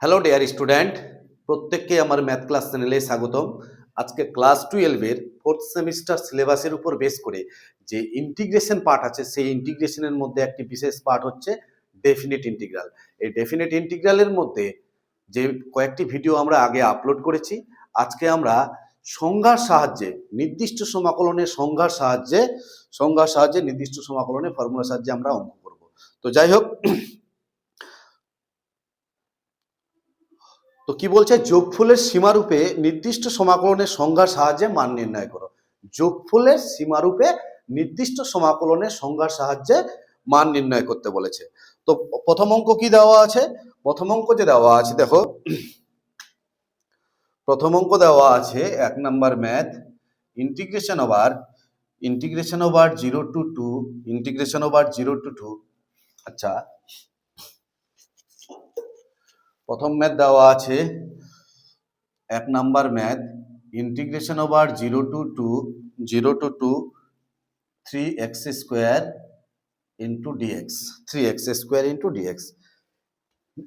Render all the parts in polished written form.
Hello dear student, প্রত্যেককে আমার math class চ্যানেলে স্বাগতম। আজকে ক্লাস 12 এর 4th সেমিস্টার সিলেবাসের উপর বেস করে যে ইন্টিগ্রেশন পার্ট আছে, সেই ইন্টিগ্রেশনের মধ্যে একটি বিশেষ পার্ট হচ্ছে ডেফিনিট ইন্টিগ্রাল। এই ডেফিনিট ইন্টিগ্রালের মধ্যে যে কয়েকটি ভিডিও আমরা আগে আপলোড করেছি, আজকে আমরা সংজ্ঞার সাহায্যে নির্দিষ্ট সমাকলনের সংজ্ঞার সাহায্যে নির্দিষ্ট সমাকলনের ফর্মুলার সাহায্যে আমরা অঙ্ক করব। তো যাই হোক, তো কি বলছে, যোগফলের সীমারূপে নির্দিষ্ট সমাকলনের সংজ্ঞার সাহায্যে মান নির্ণয় করো। যোগফলের সীমারূপে নির্দিষ্ট সমাকলনের সংজ্ঞার সাহায্যে মান নির্ণয় করতে বলেছে। তো প্রথম অঙ্ক কি দেওয়া আছে? প্রথম অঙ্ক যে দেওয়া আছে, দেখো প্রথম অঙ্ক দেওয়া আছে 1 number math, integration over 0 to 2 আচ্ছা, প্রথম ম্যাথ দেওয়া আছে 1 number math, integration over 0 to 2 3x square into dx, 3x square into dx.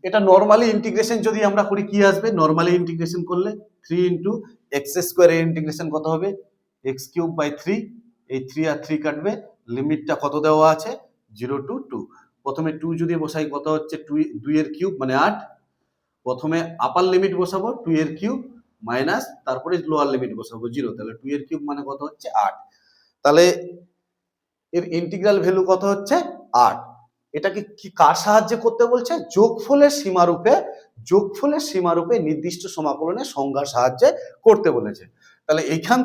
এটা নর্মালি ইন্টিগ্রেশন যদি আমরা করি কি আসবে? নর্মালি ইন্টিগ্রেশন করলে 3 ইন্টু এক্স স্কোয়ারের ইন্টিগ্রেশন কত হবে? এক্স কিউব বাই 3, এই 3 আর 3 কাটবে, লিমিটটা কত দেওয়া আছে? 0 to 2। প্রথমে 2 যদি বসাই কত হচ্ছে? 2 এর কিউব মানে 8। প্রথমে আপার লিমিট বসাবো 2 এর কিউব মাইনাস, তারপরে লোয়ার লিমিট বসাবো 0, তাহলে 2 এর কিউব মানে কত হচ্ছে? 8। তাহলে এর ইন্টিগ্রাল ভ্যালু কত হচ্ছে? 8। এটাকে কি কার সাহায্যে করতে বলছে? যোগফলের সীমারূপে নির্দিষ্ট সমাকলনের সংজ্ঞার সাহায্যে করতে বলেছে। তাহলে এইখান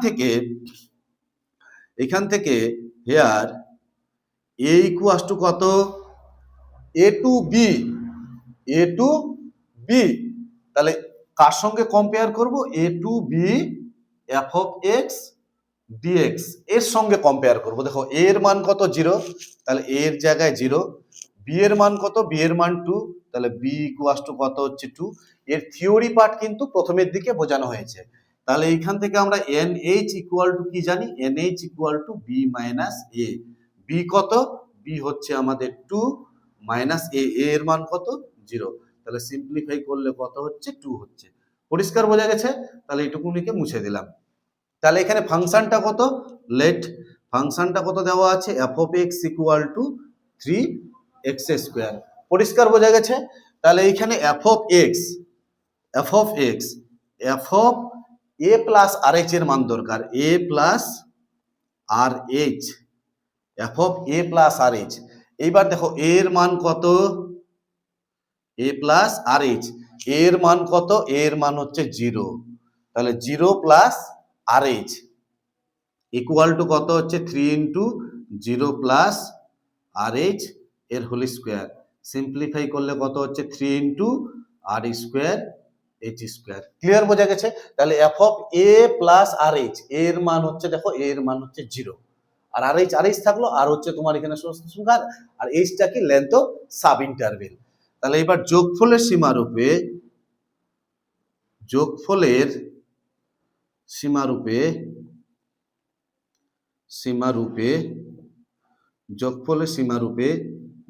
থেকে হেয়ার এ ইকুয়াস টু কত? A to B. তাহলে কার সঙ্গে কম্পেয়ার করব? A to B F of x dx এর সঙ্গে কম্পেয়ার করব। দেখো এ এর মান কত? 0, তাহলে এ এর জায়গায় 0। বি এর মান কত? বি এর মান 2, তাহলে বি ইকুয়াস টু কত হচ্ছে? 2। এর থিওরি পার্ট কিন্তু প্রথমের দিকে বোঝানো হয়েছে। তাহলে এইখান থেকে আমরা NH ইকুয়াল টু কি জানি? NH equal to b minus a. B কত? বি হচ্ছে আমাদের 2 মাইনাস এ, এর মান কত? 0। তাহলে সিম্পলিফাই করলে কত হচ্ছে? 2 হচ্ছে। পরিষ্কার বোঝা গেছে? তাহলে এইটুকুনিকে মুছে দিলাম। তাহলে এখানে ফাংশনটা কত? ফাংশনটা কত দেওয়া আছে? F of x equal to 3x square. পরিষ্কার বোঝা গেছে? তাহলে এইখানে F of A plus R H এর মান দরকার। A plus R H, F of A plus R H. এইবার দেখো এর মান কত? এ প্লাস আর এইচ, এর মান কত? এর মান হচ্ছে 0। তাহলে 0 plus R h equal to কত হচ্ছে? 3 ইন্টু 0 প্লাস আর এইচ এর হোল স্কোয়ার। সিম্পলিফাই করলে কত হচ্ছে? 3 into r square h square. Clear বোঝা গেছে? তাহলে f of A plus R H এর মান হচ্ছে, দেখো এর মান হচ্ছে 0, আর আর এইচ থাকলো, আর হচ্ছে তোমার এখানে সংখ্যা, আর এইচটা কি? Length of sub interval. তাহলে এবার যোগফলের সীমারূপে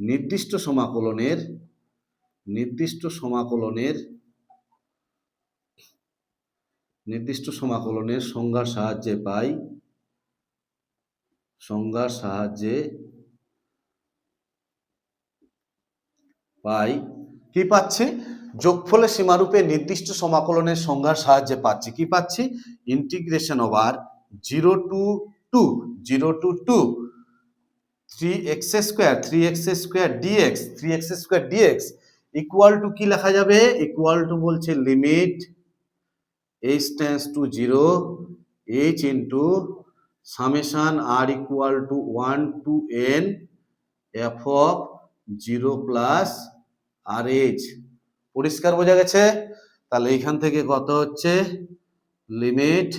নির্দিষ্ট সমাকলনের সংজ্ঞার সাহায্যে পাই কি পাচ্ছি? যোগফলের সীমারূপে নির্দিষ্ট সমাকলনের সংজ্ঞার সাহায্যে পাচ্ছি কি পাচ্ছি? Integration over 0 to 2 3x square dx equal to কি লেখা যাবে? ইকুয়াল টু বলছে limit h tends to 0 h into summation r equal to 1 to n f of 0 plus R h. পরিষ্কার বোঝা গেছে? তাহলে এইখান থেকে কত হচ্ছে? Limit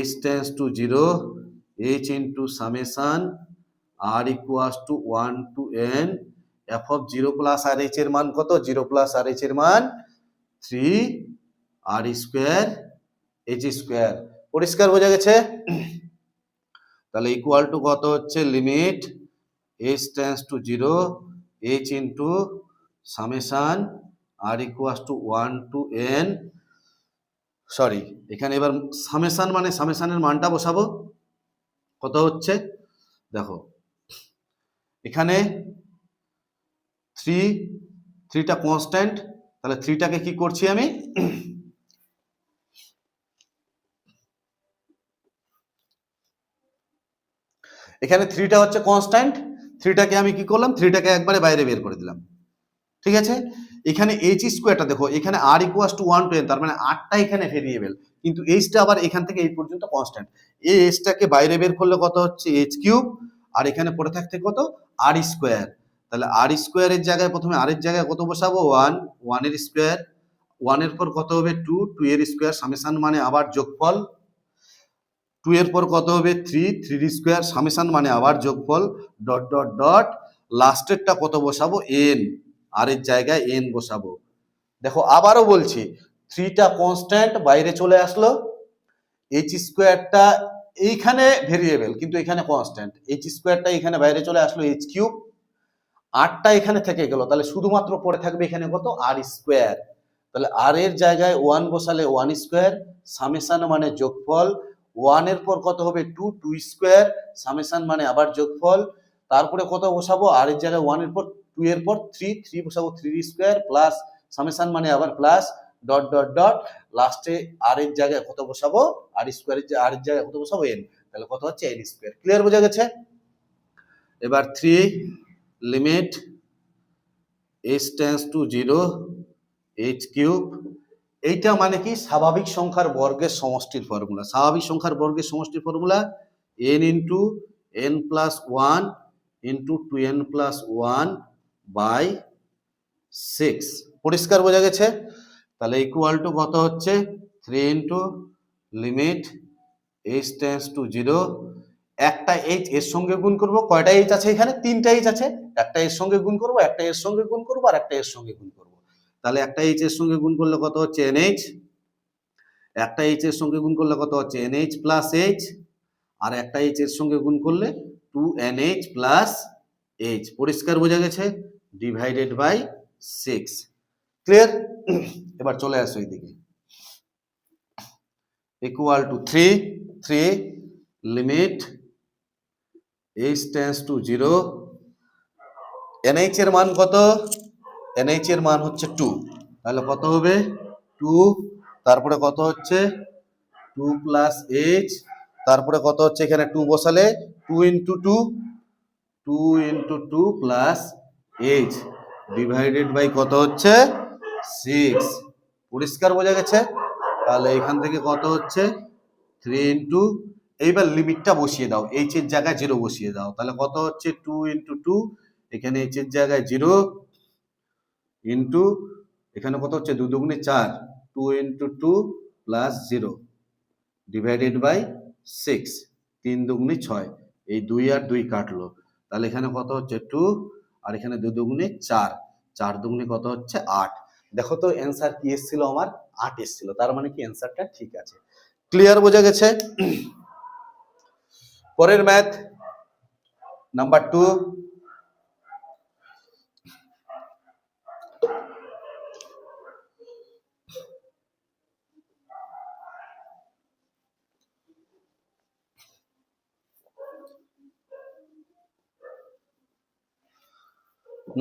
h tends to 0 h into summation r equal to 1 to n f of 0 plus R H এর মান কত? 0 প্লাস আর এইচ এর মান 3 আর স্কোয়ার এইচ স্কোয়ার। পরিষ্কার বোঝা গেছে? তাহলে ইকুয়াল টু কত হচ্ছে? Limit h tends to 0 h into summation r equals to 1 to n, sorry এখানে এবার সামেশন মানে সামেশনের মানটা বসাবো। কত হচ্ছে দেখো, এখানে 3টা কনস্ট্যান্ট, তাহলে 3টাকে কি করছি আমি, এখানে 3টা হচ্ছে কনস্ট্যান্ট, 3টাকে আমি কি করলাম, 3টাকে একবারে বাইরে বের করে দিলাম। ঠিক আছে, এখানে এইচ স্কোয়ারটা দেখো, এখানে আর ইকুয়াস টু 1 টু n, তার মানে 8টা এখানে ভেরিয়েবল, কিন্তু এইচটা আবার এখান থেকে এই পর্যন্ত কনস্ট্যান্ট। এই এইচটাকে বাইরে বের করলে কত হচ্ছে এইচ কিউব, আর এখানে পড়ে থাকতে কত আর স্কোয়ার। তাহলে আর স্কোয়ারের জায়গায় প্রথমে আর এর জায়গায় কত বসাবো 1, 1 এর স্কোয়ার, 1 এর পর কত হবে 2, 2 এর স্কোয়ার সামেশন মানে আবার যোগফল, 2 এর পর কত হবে 3, 3 এর স্কোয়ার সামেশন মানে আবার যোগফল, ডট ডট ডট, লাস্টেরটা কত বসাবো n, আর এর জায়গায় n বসাবো। দেখো আবারও বলছি, 3টা কনস্ট্যান্ট বাইরে চলে আসলো, এইচ স্কোয়ারটা এইখানে ভেরিয়েবল কিন্তু এখানে কনস্ট্যান্ট, এইচ স্কোয়ারটা এখানে বাইরে চলে আসলো এইচ কিউব, 8টা এখানে থেকে গেল, তাহলে শুধুমাত্র পড়ে থাকবে এখানে কত আর স্কোয়ার। তাহলে আর এর জায়গায় 1 বসালে 1 স্কোয়ার সামেশন মানে যোগফল, 1 এর পর কত হবে 2, 2 স্কোয়ার সামেশন মানে আবার যোগফল, তারপরে কত বসাবো আর এর জায়গায় 1 এর পর 2 এর পর 3, 3 বসাবো 3 স্কোয়ার প্লাস সামেশন মানে আবার প্লাস, ডট ডট ডট, লাস্টে আর এর জায়গায় কত বসাবো আর স্কোয়ারের আর এর জায়গায় কত বসাবো n, তাহলে কত হচ্ছে n স্কোয়ার। ক্লিয়ার বোঝা গেছে? এবার 3 limit h tends to 0 h cube, এইটা মানে কি স্বাভাবিক সংখ্যার বর্গের সমষ্টির ফর্মুলা। স্বাভাবিক সংখ্যার বর্গের সমষ্টির formula n into n plus 1 into 2n plus 1 by 6। পরিষ্কার বোঝা গেছে? তাহলে ইকুয়াল টু কত হচ্ছে 3 into limit h tends to 0, একটা h এর সঙ্গে গুণ করব, কয়টা h আছে এখানে 3টা h আছে, একটা এর সঙ্গে গুণ করব, একটা এর সঙ্গে গুণ করব, আর একটা এর সঙ্গে গুণ করব। তাহলে একটা h এর সঙ্গে গুণ করলে কত হচ্ছে nh, একটা h এর সঙ্গে গুণ করলে কত হচ্ছে nh প্লাস h, আর একটা h এর সঙ্গে গুণ করলে 2nh প্লাস h। পরিষ্কার বোঝা গেছে? Divided by 6। ক্লিয়ার? এবার চলে আসো এইদিকে, equal to 3 limit h tends to 0, nh এর মান কত, nh এর মান হচ্ছে 2, তাহলে কত হবে 2, তারপরে কত হচ্ছে 2 প্লাস h, তারপরে কত হচ্ছে এখানে 2 বসালে 2 into 2 plus h divided by কত হচ্ছে 6। পরিষ্কার বোঝা গেছে? তাহলে এখান থেকে কত হচ্ছে 3 ইন্টু, এইবার লিমিটটা বসিয়ে দাও, h এর জায়গায় 0 বসিয়ে দাও, তাহলে কত হচ্ছে 2 ইন্টু 2, এখানে h এর জায়গায় 0 ইন্টু এখানে কত হচ্ছে 2 দুগুণে 4, 2 ইন্টু 2 প্লাস 0 ডিভাইডেড বাই 6, 3 দুগুণে 6, এই 2 আর 2 কাটলো, তাহলে এখানে কত হচ্ছে 2, আর এখানে 2 দুগুণে 4, 4 দুগুণে কত হচ্ছে 8। দেখো তো অ্যান্সার কি এসেছিল আমার 8 এসেছিল, তার মানে কি অ্যান্সারটা ঠিক আছে। ক্লিয়ার বোঝা গেছে? পরের ম্যাথ নাম্বার 2,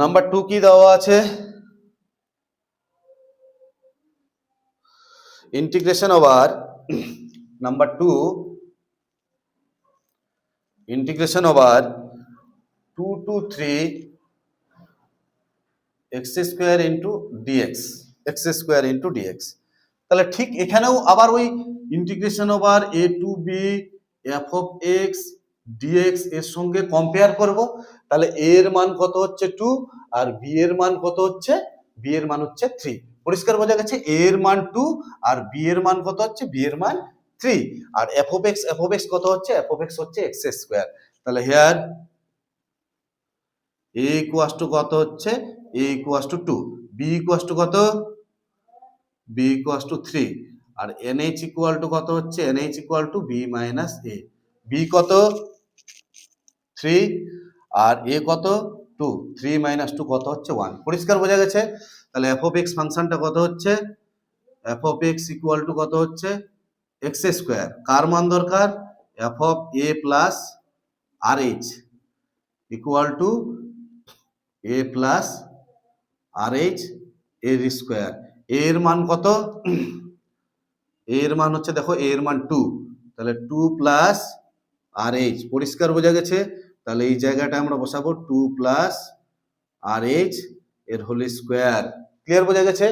নাম্বার 2 কি দেওয়া আছে, integration over number 2 integration over 2 to 3 x square into dx, x square into dx. তাহলে ঠিক এখানেও আবার ওই integration over a to B F of x dx এর সঙ্গে কম্পেয়ার করব। তাহলে a এর মান কত হচ্ছে 2, আর b এর মান কত হচ্ছে, b এর মান হচ্ছে 3। পরিষ্কার বোঝা গেছে? a এর মান 2 আর b এর মান কত হচ্ছে, b এর মান 3, আর এফ অফ এক্স কত হচ্ছে, এফ অফ এক্স হচ্ছে এক্স স্কোয়ার। তাহলে হিয়ার a ইকুয়াস টু কত হচ্ছে, a equals to 2, b equals to কত, b ইকুয়াস টু 3, আর nh ইকুয়াল টু কত হচ্ছে, nh equal to b minus a। b কত 3 আর a কত 2, 3 মাইনাস 2 কত হচ্ছে 1। পরিষ্কার বোঝা গেছে? তাহলে এফ অফ এক্স ফাংশনটা কত হচ্ছে, f of x equal to কত হচ্ছে এক্স স্কোয়ার, কার মান দরকার, f of A plus R h equal to a plus R H এর স্কোয়ার। এর মান কত, এর মান হচ্ছে দেখো এর মান 2, তাহলে 2 প্লাস আর এইচ, পরিষ্কার বোঝা গেছে। তাহলে এই জায়গাটা আমরা বসাবো 2 প্লাস আর এইচ এর হোল স্কোয়ার। ক্লিয়ার বোঝা গেছে।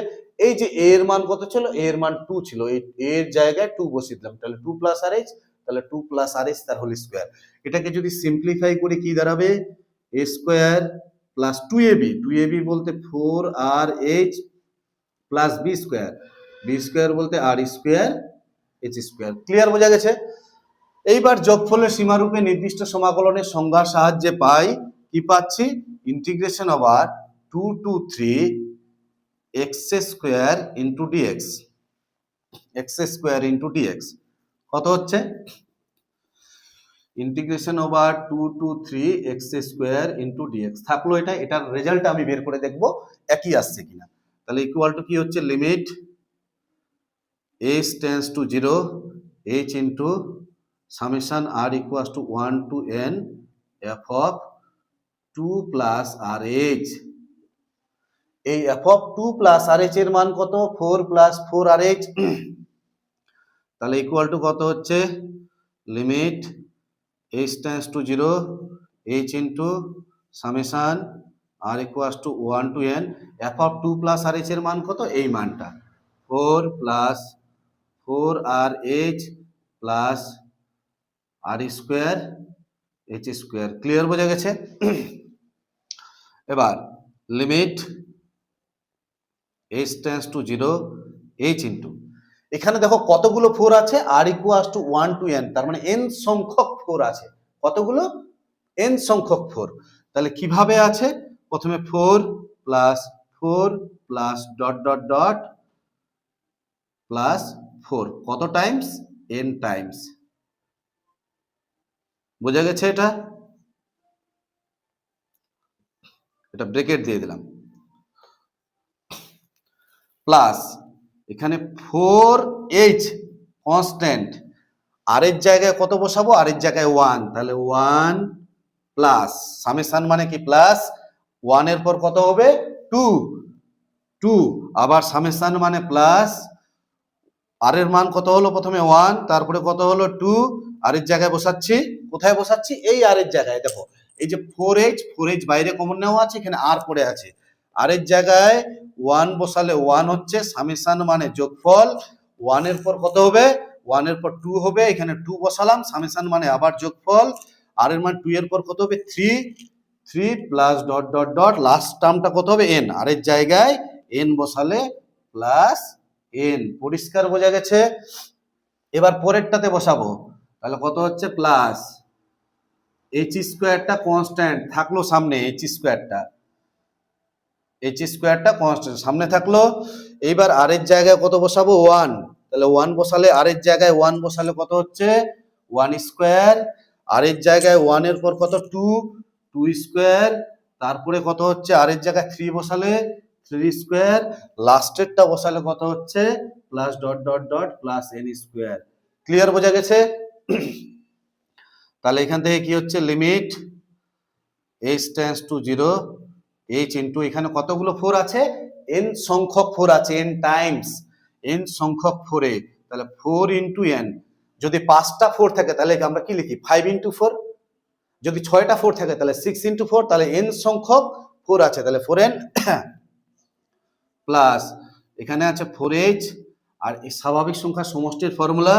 এই যে এর মান কত ছিল, এর মান 2 ছিল, এই এর জায়গায় 2 বসিয়ে দিলাম, তাহলে 2 প্লাস আর এইচ, তাহলে 2 প্লাস আর এইচ তার হোল স্কোয়ার। এটাকে যদি সিম্পলিফাই করি কি দাঁড়াবে, এ স্কোয়ার প্লাস 2ab, 2ab বলতে 4rh plus b square, b square বলতে r square h square. Clear বোঝা গেছে। এইবার যোগফলের সীমারূপে নির্দিষ্ট সমাকলনের সংজ্ঞার সাহায্যে পাই, কি পাচ্ছি, integration over 2 to 3 x square into dx, x square into dx কত হচ্ছে, integration over 2 to 3 x square into dx থাকলো। এটা, এটার রেজাল্ট আমি বের করে দেখবো একই আসছে কিনা। তাহলে ইকুয়াল টু কি হচ্ছে, limit h tends to 0 h into summation r equals to 1 to n f of 2 plus R h. এই f of 2 plus R H এর মান কত, 4 প্লাস 4 আর এইচ, তাহলে ইকুয়াল টু কত হচ্ছে, limit h tends to 0 h into summation r equals to 1 to n f of 2 plus R H এর মান কত, এই মানটা 4 প্লাস 4 আর এইচ প্লাস আর স্কোয়ার এইচ স্কোয়ার। ক্লিয়ার বোঝা গেছে। এবার limit h tends to 0 h into, এখানে দেখো কতগুলো 4 আছে, r equals to 1 to n, তার মানে n সংখ্যক 4 আছে, কতগুলো, n সংখ্যক 4। তাহলে কিভাবে আছে, প্রথমে 4 plus 4 plus dot dot dot plus 4, কত টাইমস, n টাইমস। বোঝা গেছে। এটা, এটা ব্রেকেট দিয়ে দিলাম, প্লাস এখানে 4h কনস্ট্যান্ট, আর এর জায়গায় কত বসাবো, আর এর জায়গায় 1, তাহলে 1 প্লাস সামেশন মানে কি প্লাস 1 এর পর কত হবে 2, 2 আবার সামেশন মানে প্লাস, আর এর মান কত হলো, প্রথমে 1 তারপরে কত হলো 2, আর এর জায়গায় বসাচ্ছি, কোথায় বসাচ্ছি, এই আর এর জায়গায়। দেখো এই যে 4h বাইরে কমন নেওয়া আছে, এখানে আর পড়ে আছে, আর এর জায়গায় 1 বসালে 1 হচ্ছে, সামেশন মানে যোগফল, 1 এর পর কত হবে, 1 এর পর 2 হবে, এখানে 2 বসালাম, সামেশন মানে আবার যোগফল, আর এর মান 2 এর পর কত হবে 3, 3 plus dot dot dot last টার্মটা কত হবে n, আর এর জায়গায় n বসালে প্লাস n। পরিষ্কার বোঝা গেছে। এবার পরেরটাতে বসাবো, তাহলে কত হচ্ছে প্লাস এইচ স্কোয়ারটা কনস্ট্যান্ট থাকলো সামনে, এইচ স্কোয়ারটা কনস্ট্যান্ট সামনে থাকলো। এইবার আর এর জায়গায় কত বসাবো 1, তাহলে 1 বসালে, আর এর জায়গায় 1 বসালে কত হচ্ছে 1 স্কোয়ার, আর এর জায়গায় 1 এর পর কত 2, 2 স্কোয়ার, তারপরে কত হচ্ছে আর এর জায়গায় 3 বসালে 3 স্কোয়ার, লাস্টেরটা বসালে কত হচ্ছে plus dot dot dot plus n square. Clear বোঝা গেছে। তাহলে এখান থেকে কি হচ্ছে, limit h tends to 0 h into, এখানে কতগুলো 4 আছে, n সংখ্যক 4 আছে, n টাইমস, n সংখ্যক 4 এ, তাহলে 4 ইন্টু n, যদি 5টা 4 থাকে তাহলে আমরা কি লিখি 5 ইন্টু 4, যদি 6টা 4 থাকে তাহলে 6 ইন্টু 4, তাহলে n সংখ্যক 4 আছে, তাহলে 4n প্লাস এখানে আছে 4h, আর এই স্বাভাবিক সংখ্যার সমষ্টির formula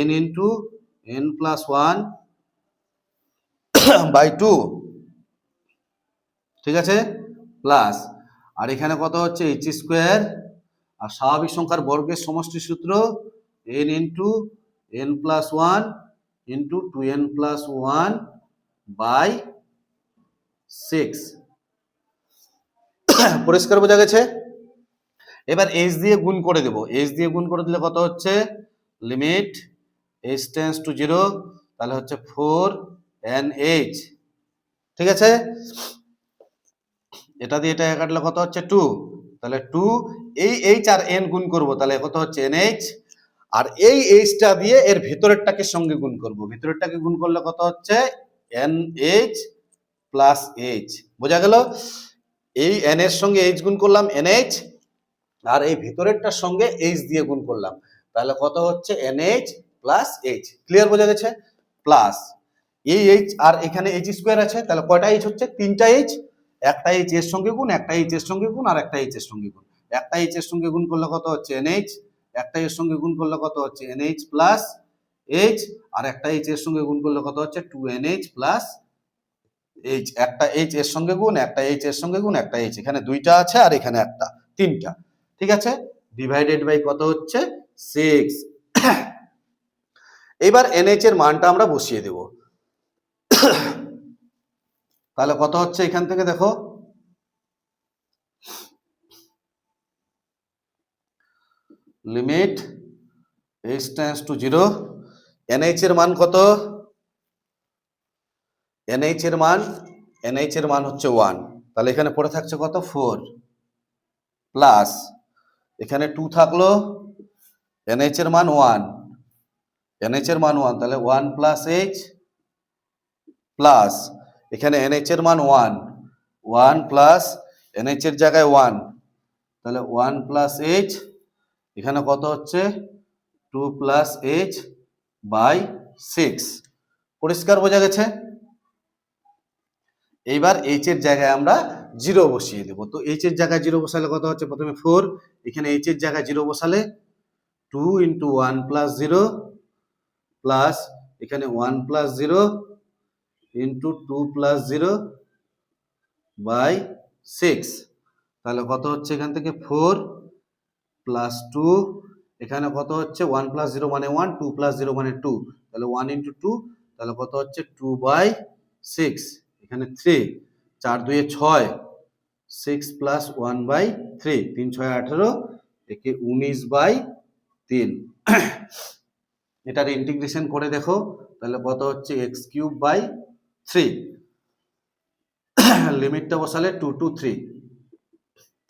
n into n plus 1 by 2, ঠিক আছে, প্লাস আর এখানে কত হচ্ছে h স্কোয়ার, আর স্বাভাবিক সংখ্যার বর্গের সমষ্টির সূত্র n into n plus 1 into 2n plus 1 by 6। পরিষ্কার বোঝা গেছে। এবার h দিয়ে গুণ করে দেব, h দিয়ে গুণ করে দিলে কত হচ্ছে, লিমিট h টেন্ডস টু 0, তাহলে হচ্ছে 4nh, ঠিক আছে, এটা দিয়ে এটা কাটলে কত হচ্ছে 2, তাহলে 2 এই এইচ আর এন গুণ করব, তাহলে কত হচ্ছে NH, আর এই এইচটা দিয়ে এর ভেতরেরটাকে সঙ্গে গুণ করব, ভেতরেরটাকে গুণ করলে কত হচ্ছে NH প্লাস H। বোঝা গেল? এই N এর সঙ্গে H গুণ করলাম NH, আর এই ভেতরেরটার সঙ্গে H দিয়ে গুণ করলাম, তাহলে কত হচ্ছে NH প্লাস H। ক্লিয়ার? বোঝা গেছে? প্লাস এই H আর এখানে H স্কয়ার আছে, তাহলে কয়টা H হচ্ছে? 3টা H। একটা H এর সঙ্গে গুণ, একটা H এর সঙ্গে গুণ, আর একটা H এর সঙ্গে গুণ। একটা H এর সঙ্গে গুণ করলে কত হচ্ছে NH, একটা এর সঙ্গে গুণ করলে কত হচ্ছে NH প্লাস H, আর একটা H এর সঙ্গে গুণ করলে কত হচ্ছে 2NH প্লাস H। একটা H এর সঙ্গে গুণ, একটা H এর সঙ্গে গুণ, একটা H, এখানে দুইটা আছে আর এখানে একটা, তিনটা। ঠিক আছে? ডিভাইডেড বাই কত হচ্ছে 6। এবার NH এর মানটা আমরা বসিয়ে দেব। তাহলে কত হচ্ছে এখান থেকে দেখো, limit h tends to 0, NH এর মান কত? NH এর মান হচ্ছে 1, তাহলে এখানে পড়ে থাকছে কত 4, প্লাস এখানে 2 থাকলো, NH এর মান 1, NH এর মান 1, তাহলে 1 প্লাস H, প্লাস এখানে NH এর মান 1, 1 প্লাস NH এর জায়গায় 1, তাহলে 1 প্লাস H, এখানে কত হচ্ছে 2 প্লাস H বাই 6। পরিষ্কার? বোঝা গেছে? এইবার H এর জায়গায় আমরা 0 বসিয়ে দেব। তো H এর জায়গায় 0 বসালে কত হচ্ছে? প্রথমে 4, এখানে H এর জায়গায় 0 বসালে 2 ইন্টু 1 প্লাস 0, প্লাস এখানে 1 প্লাস 0 ইন্টু 2 প্লাস 0 বাই 6, তাহলে কত হচ্ছে এখান থেকে 4 প্লাস 2, এখানে কত হচ্ছে 1 প্লাস 0 মানে 1, 2 প্লাস 0 মানে 2, তাহলে 1 ইন্টু 2, তাহলে কত হচ্ছে 2 বাই 6, এখানে 3, 4 2 6, 6 প্লাস 1 বাই 3, 3 6 18, একে 19 বাই 3। এটার ইন্টিগ্রেশন করে দেখো, তাহলে কত হচ্ছে এক্স কিউব বাই 3। লিমিটটা বসালে 2 টু 3,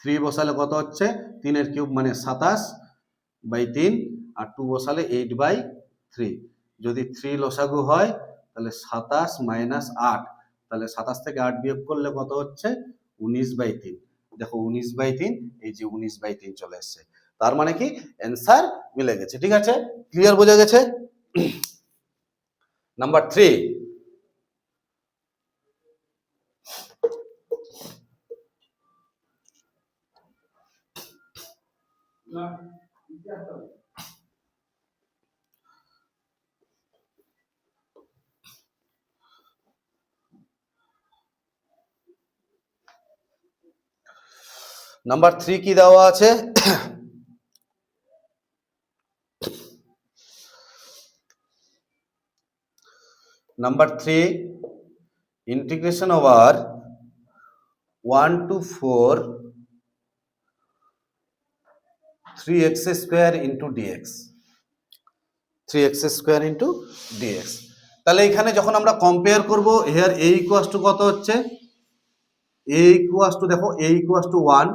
3 বসালে কত হচ্ছে 3 এর কিউব মানে 27 বাই 3, আর 2 বসালে 8 বাই 3। যদি 3 লসাগু হয় তাহলে 27 মাইনাস 8, তাহলে 27 থেকে 8 বিয়োগ করলে কত হচ্ছে 19 বাই 3। দেখো 19 বাই 3, এই যে 19 বাই 3 চলে এসছে, তার মানে কি অ্যান্সার মিলে গেছে। ঠিক আছে? ক্লিয়ার? বোঝা গেছে? নাম্বার 3, নাম্বার 3 কি দেওয়া আছে? Number 3, integration over 1 to 4 3x square into dx, 3x square into dx। তাহলে এখানে যখন আমরা কম্পেয়ার করব, হিয়ার a ইকুয়ালস টু কত হচ্ছে, a ইকুয়ালস টু দেখো a ইকুয়ালস টু 1,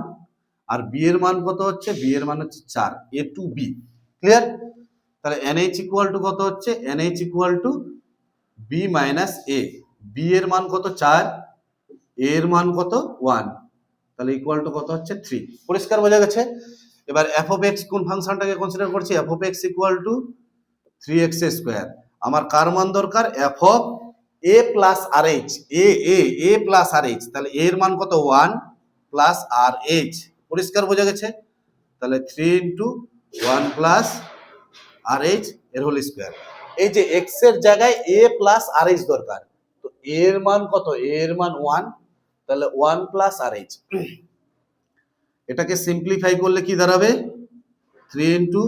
আর b এর মান কত হচ্ছে, b এর মান হচ্ছে 4, a টু b। ক্লিয়ার? তাহলে nh ইকুয়াল টু কত হচ্ছে, nh equal to b minus a, b এর মান কত 4, a এর মান কত 1, তাহলে ইকুয়াল টু কত হচ্ছে 3। পরিষ্কার? বোঝা গেছে? এবার f of x কোন ফাংশনটাকে কনসিডার করছি, f of x equal to 3x square. আমার কার মান দরকার, f of a plus rh, a plus rh, তাহলে a এর মান কত 1 প্লাস rh। পরিষ্কার? বোঝা গেছে? তাহলে 3 ইন্টু 1 প্লাস rh এর হোল স্কয়ার। এই যে x এর জায়গায় a প্লাস rh দরকার, তো a এর মান কত, a এর মান 1, তাহলে 1 প্লাস rh। এটাকে সিম্পলিফাই করলে কি দাঁড়াবে, 3 into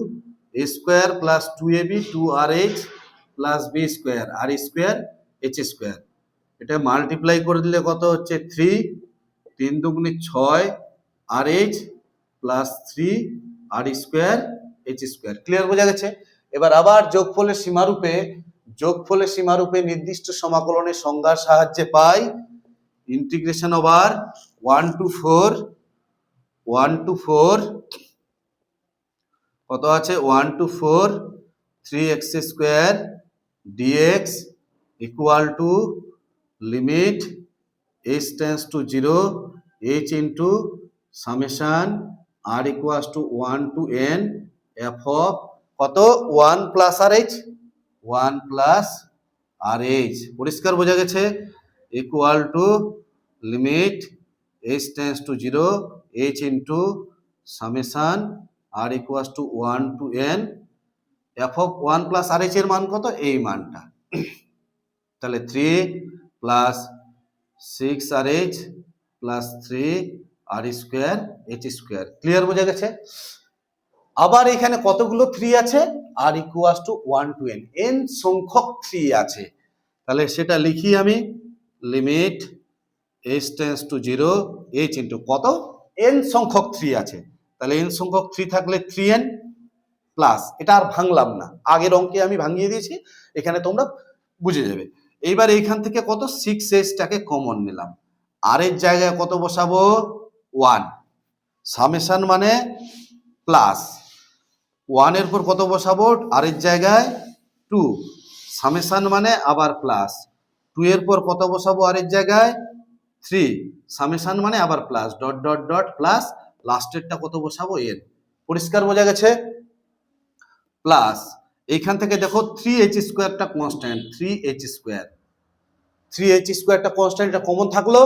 a square plus 2ab 2rh plus b square r square h square. এটা মাল্টিপ্লাই করে দিলে কত হচ্ছে 3, 3 দুগুণে 6 rh plus 3 r square h square. Clear? বোঝা গেছে? এবার আবার যোগফলের সীমারূপে নির্দিষ্ট সমাকলনের সংজ্ঞার সাহায্যে পাই ইন্টিগ্রেশন ওভার 1 to 4 1 to 4 কত আছে 1 to 4 3x square dx equal to limit h tends to 0 h into summation r equals to 1 to n f of কত 1 প্লাস আর এইচ 1 প্লাস আর এইচ পরিষ্কার বোঝা গেছে equal to limit h tends to 0 h into summation r equals to 1 to n f of 1 plus R H এর মান কত এই মানটা তাহলে 3 plus 6 r h plus 3 r square h square clear বোঝা গেছে আবার এখানে কতগুলো 3 আছে r equals to 1 to n n সংখ্যক 3 আছে তাহলে সেটা লিখি আমি limit h tends to 0 h into কত n সংখ্যক 3 আছে তাহলে n সংখ্যক 3 থাকলে 3n প্লাস এটা আর ভাঙলাম না আগের অঙ্কে আমি ভাঙিয়ে দিয়েছি এখানে তোমরা বুঝে যাবে এইবার এইখান থেকে কত 6h টাকে কমন নিলাম আর এর জায়গায় কত বসাবো 1 সামেশন মানে প্লাস 1 এর পর কত বসাবো আর এর জায়গায় 2 সামেশন মানে আবার প্লাস 2 এর পর কত বসাবো আর এর জায়গায় 3 সামেশন মানে আবার plus dot dot dot plus লাস্টেরটা কত বসাবো n পরিষ্কার বোঝা গেছে প্লাস এইখান থেকে দেখো 3h স্কয়ারটা কনস্ট্যান্ট 3h স্কয়ার 3h স্কয়ারটা কনস্ট্যান্ট এটা কমন থাকলো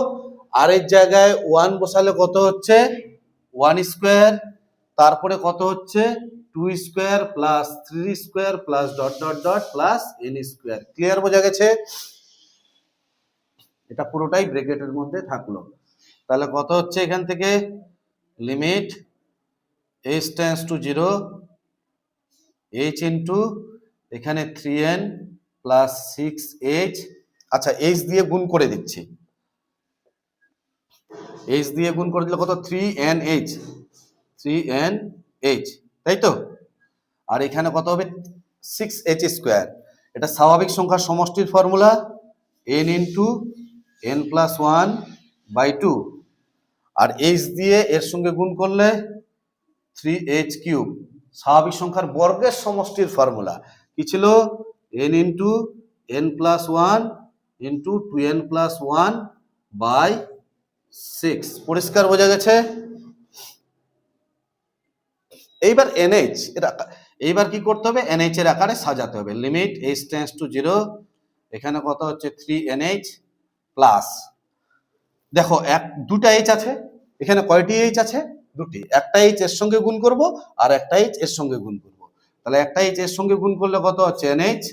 আর এর জায়গায় 1 বসালে কত হচ্ছে 1 স্কয়ার তারপরে কত হচ্ছে 2 square plus 3 square plus dot dot dot plus n square clear বোঝা গেছে এটা পুরোটাই ব্র্যাকেটের মধ্যে থাকলো তাহলে কত হচ্ছে এখান থেকে limit h tends to 0 h into এখানে 3n প্লাস 6h আচ্ছা h দিয়ে গুণ করে দিচ্ছি h দিয়ে গুণ করে দিলে কত 3nh তাই তো আর এখানে কত হবে 6h স্কয়ার এটা স্বাভাবিক সংখ্যার সমষ্টির formula n into n plus 1 by 2 আর h দিয়ে এর সঙ্গে গুণ করলে 3h কিউব স্বাভাবিক সংখ্যার বর্গের সমষ্টির ফর্মুলা কি ছিল n into n plus 1 into 2n plus 1 by 6 পরিষ্কার বোঝা গেছে এইবার nh এইবার কি করতে হবে nh এর আকারে সাজাতে হবে লিমিট h টেন্ডস টু 0 এখানে কত হচ্ছে 3nh প্লাস দেখো দুটা h আছে এখানে কয়টি h আছে দুটি একটা h এর সঙ্গে গুণ করব আর একটা h এর সঙ্গে গুণ করব তাহলে একটা h এর সঙ্গে গুণ করলে কত হচ্ছে nh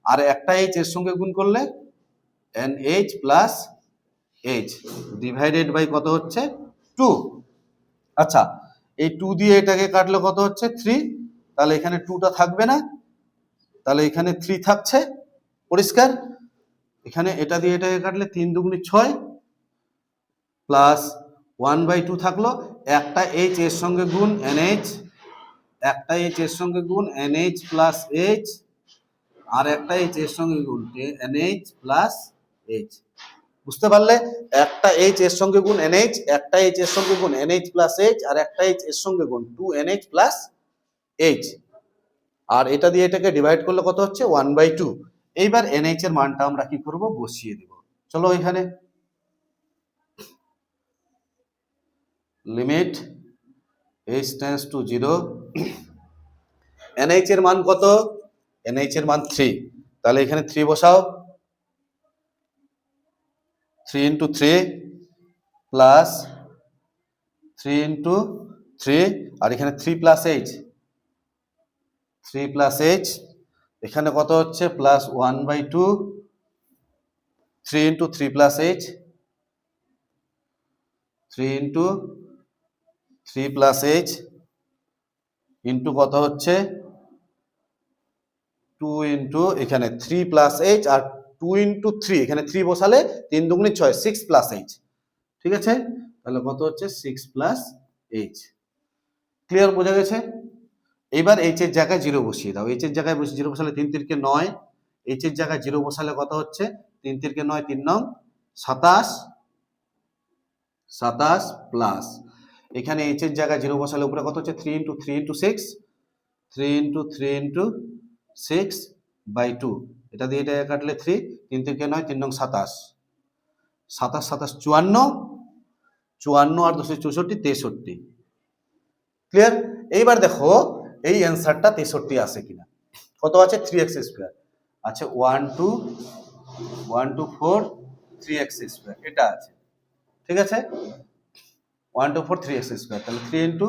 আর একটা h এর সঙ্গে গুণ করলে nh plus h divided by কত হচ্ছে 2 আচ্ছা এই 2 দিয়ে এটাকে কাটলে কত হচ্ছে 3 তাহলে এখানে 2টা থাকবে না তাহলে এখানে 3 থাকছে পরিষ্কার এখানে এটা দিয়ে এটাকে কাটলে 3 দুগুণে 6 প্লাস 1/2 থাকলো একটা h এর সঙ্গে গুণ nh একটা h এর সঙ্গে গুণ nh প্লাস h আর একটা h এর সঙ্গে গুণ nh প্লাস h বুঝতে পারলে একটা h এর সঙ্গে গুণ nh একটা h এর সঙ্গে গুণ nh প্লাস h আর একটা h এর সঙ্গে গুণ 2nh প্লাস h আর এটা দিয়ে এটাকে ডিভাইড করলে কত হচ্ছে 1/2 এইবার nh এর মানটা আমরা কি করব বসিয়ে দেব চলো এখানে limit h tends to 0 nh এর মান কত nh এর মান 3 তাহলে এখানে 3 বসাও 3 into 3 প্লাস 3 into 3 আর এখানে 3 প্লাস h 3 প্লাস h এখানে কত হচ্ছে plus 1/2 3 into 3 plus h 3 into 3 plus h into কত হচ্ছে 2 into এখানে 3 প্লাস h আর 2 into 3 এখানে 3 বসালে 3 দুগুণে 6 6 প্লাস h ঠিক আছে তাহলে কত হচ্ছে 6 প্লাস h ক্লিয়ার বোঝা গেছে এবার h এর জায়গায় 0 বসিয়ে দাও h এর জায়গায় 0 বসালে 3 3 9 h এর জায়গায় 0 বসালে কত হচ্ছে 3 3 9 3 9 27 প্লাস এখানে এইচ এর জায়গায় 0 বসালে উপরে কত হচ্ছে 3 × 3 × 6, 3 × 3 × 6/2, এটা দিয়ে এটা কাটলে 3, 3 থেকে 9, 3 নং 27, 27 27 54, 54 আর 2 64, 63। ক্লিয়ার? এইবার দেখো এই অ্যান্সারটা 63 আসে কিনা। কত আছে 3x², আচ্ছা 1 2 1 2 4 3x², এটা আছে, ঠিক আছে 1 2 4 3x², তাহলে 3 ×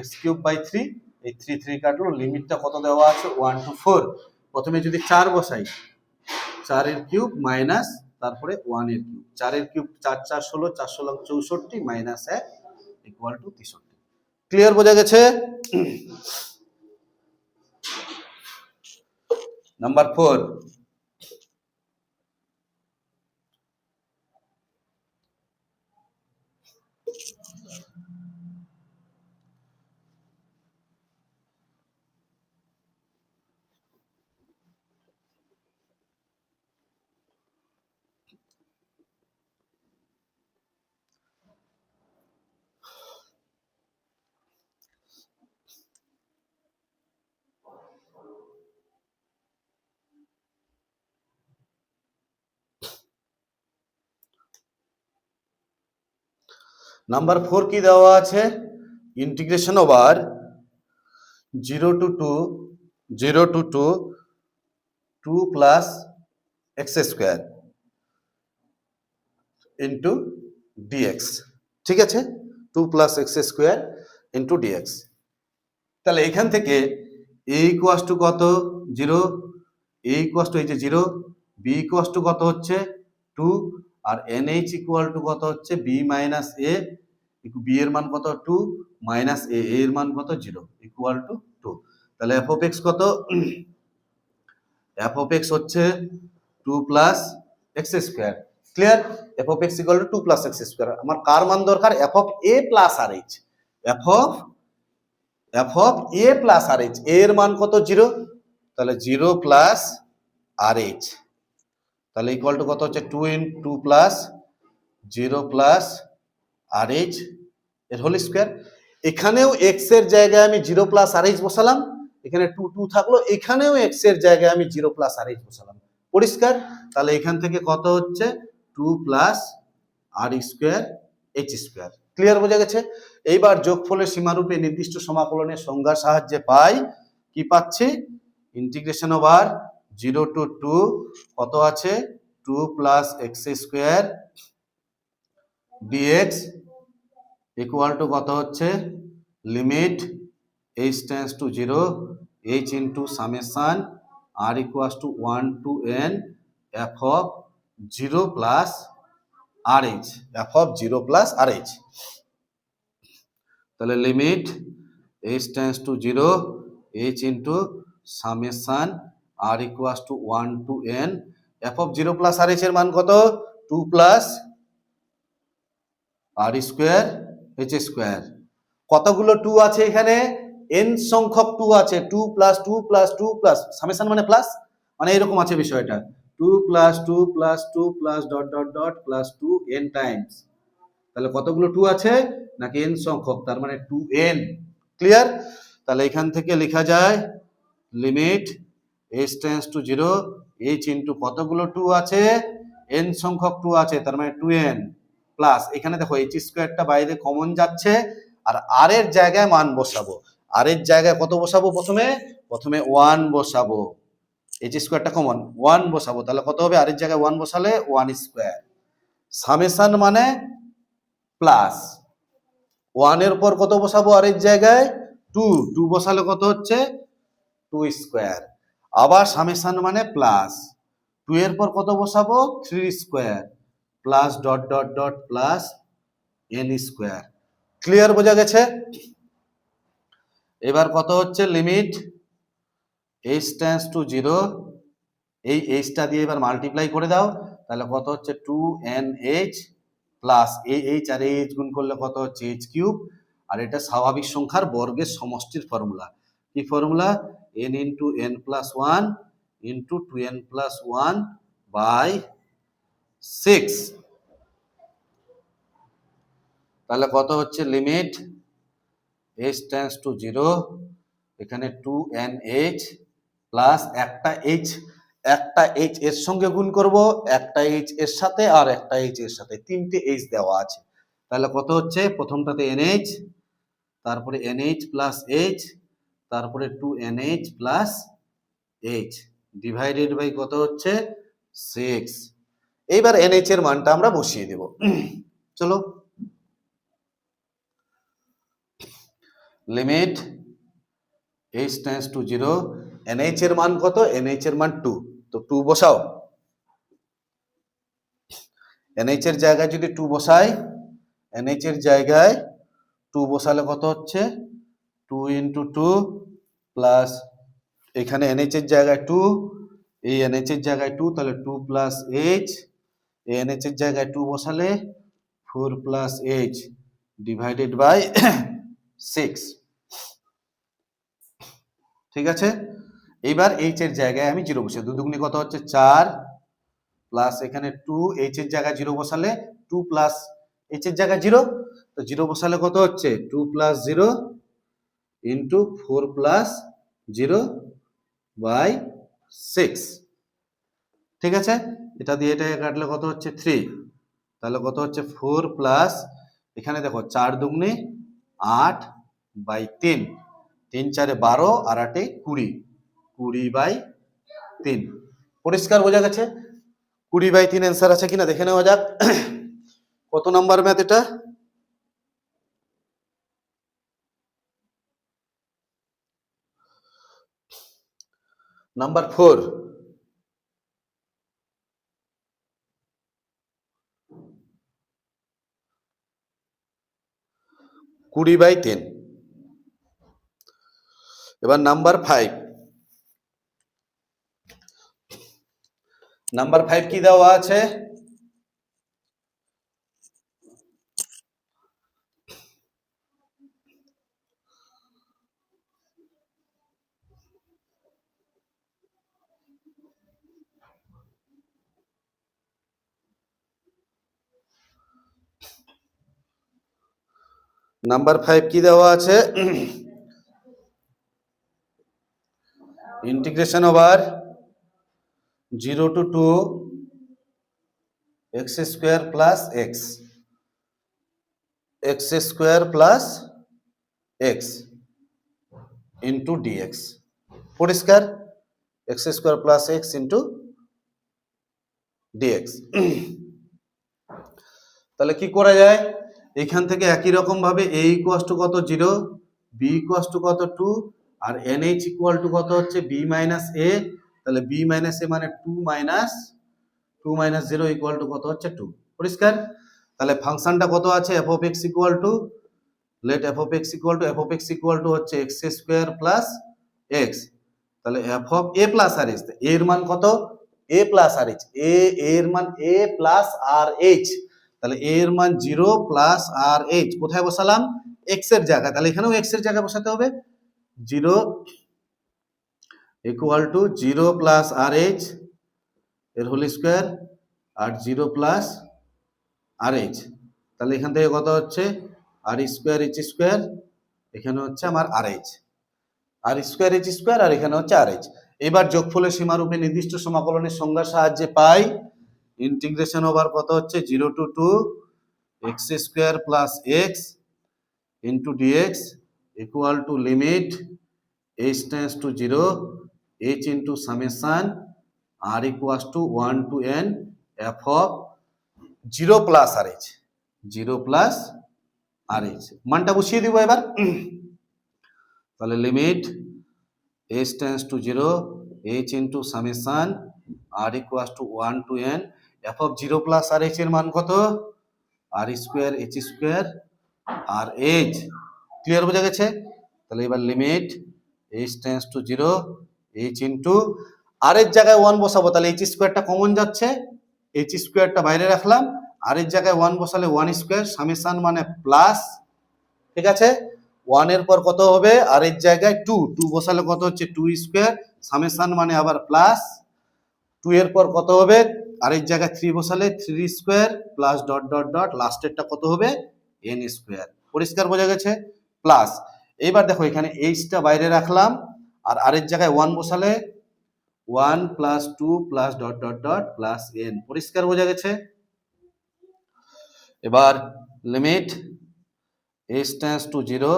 x³/3, এই 3 3 কাটলো, লিমিটটা কত দেওয়া আছে 1 to 4। প্রথমে যদি 4 বসাই, 4 এর কিউব মাইনাস তারপরে 1 এর কিউব, 4 এর cube 4 4 16, 4 16 64 minus 1 equal to 63। Clear, বোঝা গেছে? নাম্বার 4, নাম্বার 4 কি দেওয়া আছে, integration over 0 to 2 2 plus x² into dx, ঠিক আছে 2 প্লাস x² ইন্টু dx। তাহলে এখান থেকে a ইকুয়াস টু কত 0, a ইকুয়াস টু এই যে 0, b ইকুয়াস টু কত হচ্ছে 2, আর nh ইকুয়াল টু কত হচ্ছে b মাইনাস a, b এর মান কত 2 মাইনাস a, এর মান কত 0 ইকুয়াল টু 2। তাহলে f of x কত, f of x হচ্ছে 2 plus x²। Clear? f of x equal two 2 plus x²। আমার কার মান দরকার, f of a plus rh, f of a plus rh, এর মান কত 0, তাহলে 0 প্লাস rh, তাহলে ইকুয়াল টু কত হচ্ছে 2 প্লাস 0 প্লাস rh এর হোল স্কয়ার। এখানেও x এর জায়গায় আমি 0 প্লাস rh বসালাম, এখানে 2 2 থাকলো, এখানেও x এর জায়গায় আমি 0 প্লাস rh বসালাম। পরিষ্কার? তাহলে এখান থেকে কত হচ্ছে 2 প্লাস r² h²। ক্লিয়ার, বোঝা গেছে? এইবার যোগফলের সীমারূপে নির্দিষ্ট সমাকলনের সংজ্ঞার সাহায্যে পাই কি পাচ্ছি, ইন্টিগ্রেশন ওভার 0 to 2 কত আছে 2 plus x² dx equal to কত হচ্ছে limit h tends to 0 h into summation r equals to 1 to n f of 0 plus rh, f of 0 plus rh। তাহলে limit h tends to 0 h into summation r equals to 1 to n f of 0 plus rh এর মান কত 2 plus r² h²। কতগুলো 2 আছে এখানে, n সংখ্যক 2 আছে, 2 plus 2 plus 2 plus summation মানে প্লাস, মানে এরকম আছে বিষয়টা 2 plus 2 plus 2 plus dot dot dot plus 2 n Times. তাহলে কতগুলো 2 আছে নাকি n সংখ্যক, তার মানে 2n। ক্লিয়ার? তাহলে এখান থেকে লেখা যায় limit h tends to 0 h into কতগুলো 2 আছে, n সংখ্যক 2 আছে, তার মানে 2n প্লাস এখানে দেখো h² বাইরে কমন যাচ্ছে, আর r এর জায়গায় মান বসাবো, r এর জায়গায় কত বসাবো, প্রথমে 1 বসাবো, h² কমন 1 বসাবো, তাহলে কত হবে, r এর জায়গায় 1 বসালে 1², সামেশন মানে প্লাস 1 এর পর কত বসাবো, r এর জায়গায় 2 2 বসালে কত হচ্ছে 2², আবার সামেশন মানে প্লাস 2 এর পর কত বসাবো 3² plus dot dot dot plus n²। Clear, বোঝা গেছে? এবার কত হচ্ছে লিমিট h টেন্ডস টু 0, এই h টা দিয়ে এবার মাল্টিপ্লাই করে দাও, তাহলে কত হচ্ছে 2nh প্লাস এই h আর এই h গুণ করলে কত হচ্ছে h³, আর এটা স্বাভাবিক সংখ্যার বর্গের সমষ্টির ফর্মুলা। কি formula, n into n plus 1 into 2n plus 1 by 6। তাহলে কত হচ্ছে লিমিট এইচ টেন্ডস টু 0, এখানে 2NH প্লাস একটা এইচ এর সঙ্গে গুণ করব, একটা এইচ এর সাথে আর একটা এইচ এর সাথে, তিনটে এইচ দেওয়া আছে। তাহলে কত হচ্ছে, প্রথমটাতে NH, তারপরে NH প্লাস H, তারপরে 2NH plus H divided by কত হচ্ছে 6। এইবার NH এর মানটা আমরা বসিয়ে দেব। চলো, limit H tends to 0, NH এর মান কত, NH এর মান 2, তো 2 বসাও। NH এর জায়গায় যদি 2 বসাই, NH এর জায়গায় 2 বসালে কত হচ্ছে 2 ইন্টু 2 প্লাস এখানে NH এর জায়গায় 2, এই NH এর জায়গায় 2, তাহলে 2 প্লাস H, এই NH এর জায়গায় 2 বসালে 4 প্লাস H ডিভাইডেড বাই 6। ঠিক আছে, এইবার H এর জায়গায় আমি 0 বসে, 2 দুগুনি কত হচ্ছে 4 প্লাস এখানে 2, H এর জায়গায় 0 বসালে 2 প্লাস H এর জায়গায় 0, তো 0 বসালে কত হচ্ছে 2 প্লাস 0 ইন্টু 4 প্লাস 0 বাই 6। ঠিক আছে, এটা দিয়ে এটাকে কাটলে কত হচ্ছে 3, তাহলে কত হচ্ছে 4 প্লাস এখানে দেখো 4 দুগুনি 8 বাই 3, 3 4 12 আর 8 20, 20 বাই 3। পরিষ্কার বোঝা গেছে? 20 বাই 3 অ্যান্সার আছে কিনা দেখে নেওয়া যাক। কত নাম্বার ম্যাথ এটা? নাম্বার 4। কুড়ি বাই 3। এবার নাম্বার 5। নাম্বার 5 কি দেওয়া আছে? নাম্বার 5 কি দেওয়া আছে? Integration over 0 to 2 x square plus x square plus x into dx। পরিষ্কার? x square plus x into dx। তাহলে কি করা যায়, এখান থেকে একই রকম ভাবে a ইকুয়ালস টু কত 0, b ইকুয়ালস টু কত 2, আর nh ইকুয়াল টু কত হচ্ছে b মাইনাস a, তাহলে b মাইনাস a মানে 2 মাইনাস 0 ইকুয়াল টু কত হচ্ছে 2। পরিষ্কার? তাহলে ফাংশনটা কত আছে, f of x equal to, let f of x equal to হচ্ছে x স্কয়ার প্লাস x, তাহলে f of a plus r h, এর মান কত a প্লাস আর h, এর মান a প্লাস আর h, তাহলে a এর মান 0 প্লাস আর h কোথায় বসালাম, x এর জায়গায়, তাহলে এখানেও x এর জায়গায় বসাতে হবে, 0 equal to 0 plus r h এর হোল স্কয়ার আর 0 প্লাস আর h, তাহলে এখান থেকে কত হচ্ছে আর স্কয়ার h স্কয়ার, এখানে হচ্ছে আমার আর h, আর স্কয়ার h স্কয়ার, আর এখানে হচ্ছে আর h। এবার যোগফলের সীমারূপে নির্দিষ্ট সমাকলনের সংজ্ঞার সাহায্যে পাই ইন্টিগ্রেশন ওভার কত হচ্ছে 0 to 2 x square plus x into dx equal to limit h tends to 0 h into summation r equals to 1 to n f of 0 plus r h, 0 plus r h মানটা বসিয়ে দিব এবার। তাহলে limit h tends to 0 h into summation r equals to 1 to n f of 0 plus r h এর মান কত, r square h square r h। Clear বোঝা গেছে? তাহলে এবার limit h tends to 0 h into R এর জায়গায় 1 বসাবো, তাহলে h স্কয়ারটা কমন যাচ্ছে, h স্কয়ারটা বাইরে রাখলাম, আর এর জায়গায় 1 বসালে 1 স্কয়ার, সামেশন মানে প্লাস, ঠিক আছে, 1 এর পর কত হবে, আর এর জায়গায় 2 বসালে কত হচ্ছে 2 স্কয়ার, সামেশন মানে আবার প্লাস, 2 এর পর কত হবে, আর এর জায়গায় 3 বসালে 3 square plus dot dot dot লাস্টেরটা কত হবে n স্কয়ার। পরিষ্কার বোঝা গেছে? প্লাস এইবার দেখো এখানে এইচটা বাইরে রাখলাম, আর এর জায়গায় 1 বসালে 1 plus 2 plus dot dot dot plus n। পরিষ্কার বোঝা গেছে? এবার limit h tends to 0,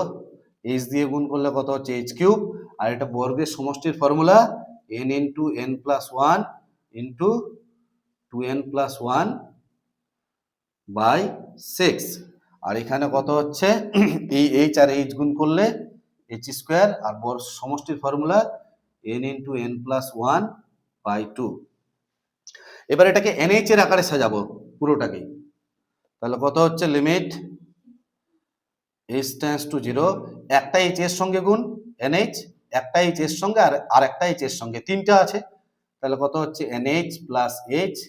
h দিয়ে গুণ করলে কত হচ্ছে h কিউব, আর এটা বর্গের সমষ্টির formula n into n plus 1 into 2n plus 1 by 6। আর এখানে কত হচ্ছে এই h আর h গুণ করলে h স্কোয়ার, আর বর্গ সমষ্টির formula n into n plus 1 by 2। এবার এটাকে nh এর আকারে সাজাবো পুরোটাকে, তাহলে কত হচ্ছে লিমিট h টেন্ডস টু 0, একটা h এর সঙ্গে গুণ nh, একটা h এর সঙ্গে আর একটা h এর সঙ্গে, তিনটা আছে, তাহলে কত হচ্ছে nh plus h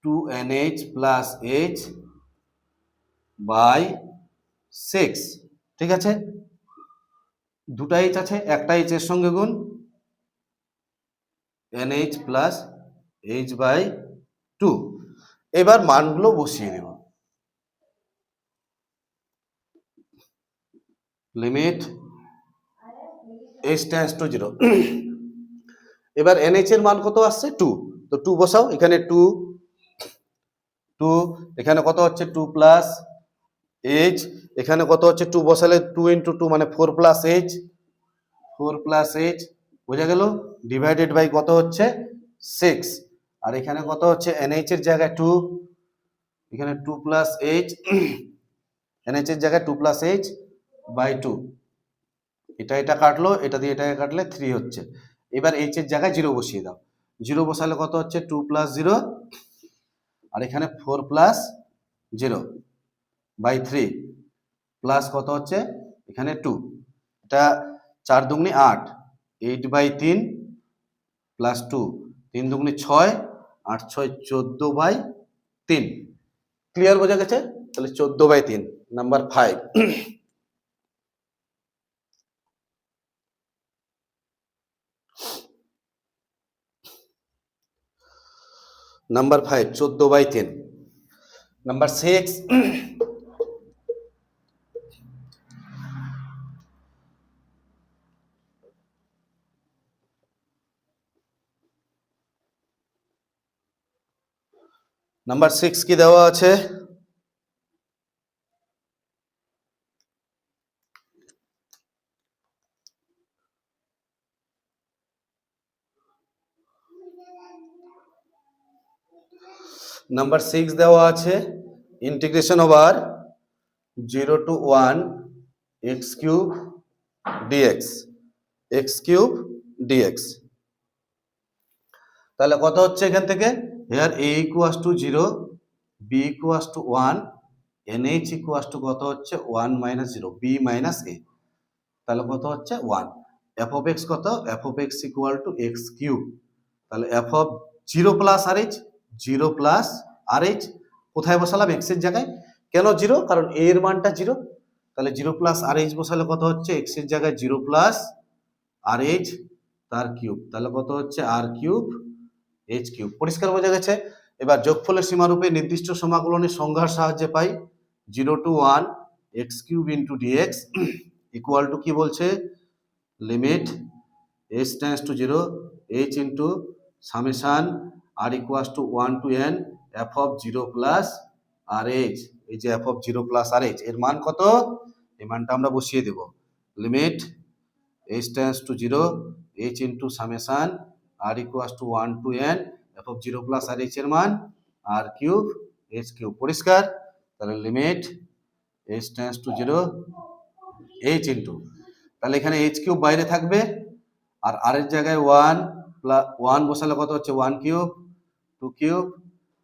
2nh plus h by 6। ঠিক আছে, দুটা h আছে, একটা h এর সঙ্গে গুণ nh প্লাস h বাই 2। এবার মানগুলো বসিয়ে দেব। লিমিট h টেন্ডস টু 0, এবার nh এর মান কত আসছে 2, তো 2 বসাও এখানে, 2 এখানে কত হচ্ছে 2 প্লাস h, এখানে কত হচ্ছে 2 বসালে 2 ইন্টু 2 মানে 4 প্লাস h, 4 প্লাস h বোঝা গেল, ডিভাইডেড বাই কত হচ্ছে 6। আর এখানে কত হচ্ছে nh এর জায়গায় 2, এখানে 2 প্লাস h, nh এর জায়গায় 2 প্লাস h বাই 2, এটা কাটলো, এটা দিয়ে এটাকে কাটলে 3 হচ্ছে। এবার h এর জায়গায় 0 বসিয়ে দাও, 0 বসালে কত হচ্ছে 2 প্লাস 0, আর এখানে 4 প্লাস 0 বাই 3 প্লাস কত হচ্ছে এখানে 2, এটা 4 দুগুনি 8, 8 বাই 3 প্লাস 2, 3 দুগুনি 6, 8 6 14 বাই 3। ক্লিয়ার বোঝা গেছে? তাহলে 14 by 3 number 5। Number 5 14 by 3। Number 6 number 6 কি দেওয়া আছে? নাম্বার 6 দেওয়া আছে integration over 0 to 1 x cube dx, x cube dx। তাহলে কত হচ্ছে এখান থেকে, here a equals to 0, b equals to 1, nh equals to কত হচ্ছে 1 মাইনাস 0, b মাইনাস a, তাহলে কত হচ্ছে 1। f অফ x কত, f of x equal two x cube, তাহলে f of 0 plus rh, 0 plus rh কোথায় বসালাম x এর জায়গায়, কেন 0, কারণ a এর মানটা 0, তাহলে 0 প্লাস rh বসালে কত হচ্ছে x এর জায়গায় 0 প্লাস rh তার কিউব, তাহলে কত হচ্ছে r কিউব h কিউব। পরিষ্কার বোঝা গেছে? এবার যোগফলের সীমারূপে নির্দিষ্ট সমাকলনের সংজ্ঞার সাহায্যে পাই 0 to 1 x cube into dx equal to কি বলছে, limit h tends to 0, h into summation r equals to 1 to n f of 0 plus rh। এই যে f অফ 0 প্লাস rh এর মান কত, এই মানটা আমরা বসিয়ে দেব। Limit h tends to 0, h into summation r equals to 1 to n f of 0 plus rh এর মান r কিউব h কিউব। পরিষ্কার? তাহলে limit h tends to 0, h into, তাহলে এখানে h কিউব বাইরে থাকবে, আর r এর জায়গায় 1 প্লাস 1 বসালে কত হচ্ছে 1 কিউব, 2 কিউব,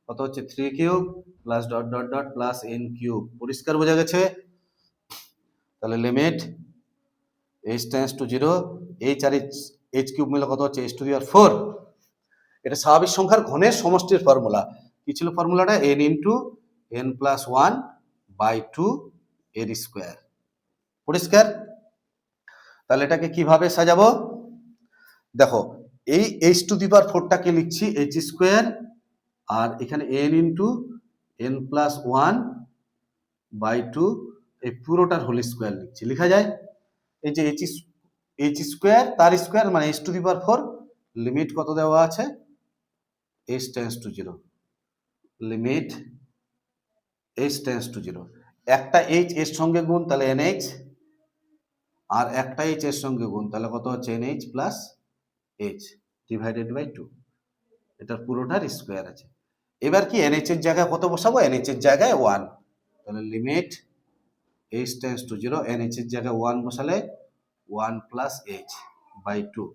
কত হচ্ছে 3 cube plus dot dot dot plus n cube. পরিষ্কার বোঝা গেছে? তাহলে limit h tends to 0, h আর h কিউব মিলে কত হচ্ছে h টু দি পাওয়ার 4। এটা স্বাভাবিক সংখ্যার ঘনের সমষ্টির ফর্মুলা। কি ছিল ফর্মুলাটা, n into n plus 1 by 2 এর স্কোয়ার। পরিষ্কার? তাহলে এটাকে কিভাবে সাজাবো, দেখো এই h টু দি পাওয়ার 4টাকে লিখছি h স্কোয়ার, আর এখানে n into n plus 1 by 2 এই পুরোটার হোল স্কোয়ার লিখছি, লেখা যায় এই যে এইচ স্কোয়ার তার স্কোয়ার মানে H to the power 4, limit কত দেওয়া আছে h tends to 0, limit h tends to 0, একটা h এর সঙ্গে গুণ তাহলে nh, আর একটা h এর সঙ্গে গুণ তাহলে কত হচ্ছে nh plus h divided by 2, এটার পুরোটার স্কোয়ার আছে। এবার কি nh এর জায়গায় কত বসাবো, nh এর জায়গায় 1, তাহলে limit h tends to 0, nh এর জায়গায় 1 বসালে 1 প্লাস h বাই 2।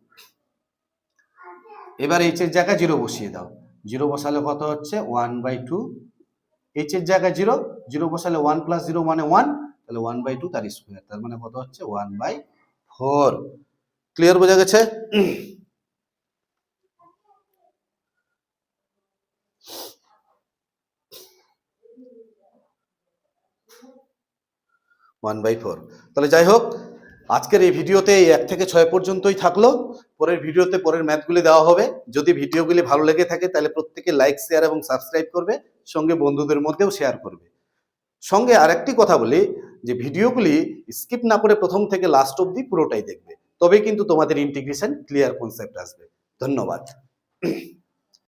এবার h এর জায়গায় 0 বসিয়ে দাও, 0 বসালে কত হচ্ছে 1 বাই 2, h এর জায়গায় 0, 0 বসালে 1 প্লাস 0 মানে 1, তাহলে 1 বাই 2 তার স্কোয়ার, তার মানে কত হচ্ছে 1 বাই 4। ক্লিয়ার, বোঝা গেছে? One by 4। তাহলে যাই হোক, আজকের এই ভিডিওতে এই 1 থেকে 6 পর্যন্তই থাকলো। পরের ভিডিওতে পরের ম্যাথগুলি দেওয়া হবে। যদি ভিডিওগুলি ভালো লেগে থাকে তাহলে প্রত্যেকে লাইক, শেয়ার এবং সাবস্ক্রাইব করবে, সঙ্গে বন্ধুদের মধ্যেও শেয়ার করবে। সঙ্গে আরেকটি কথা বলি যে ভিডিওগুলি স্কিপ না করে প্রথম থেকে লাস্ট অবধি পুরোটাই দেখবে, তবেই কিন্তু তোমাদের ইন্টিগ্রেশন ক্লিয়ার কনসেপ্ট আসবে। ধন্যবাদ।